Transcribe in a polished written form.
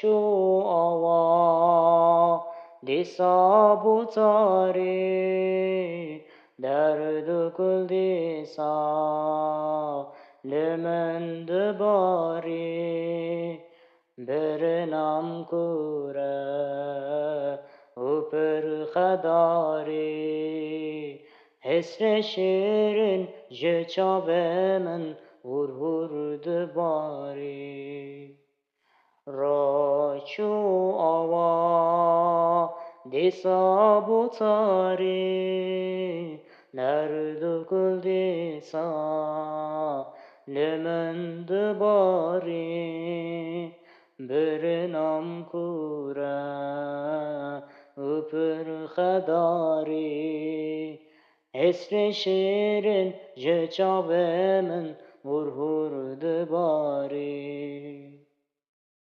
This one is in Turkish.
रोचो आवा दिसा बुतारे derd kul disa lemend bari bernam kure uper khadari hesre şirin je çavemen vur vurdu bari roçu ava disa butari nerede kul disa lemend bari bernam kura öpür khadari esre şirin je çavemen vur vurdu bari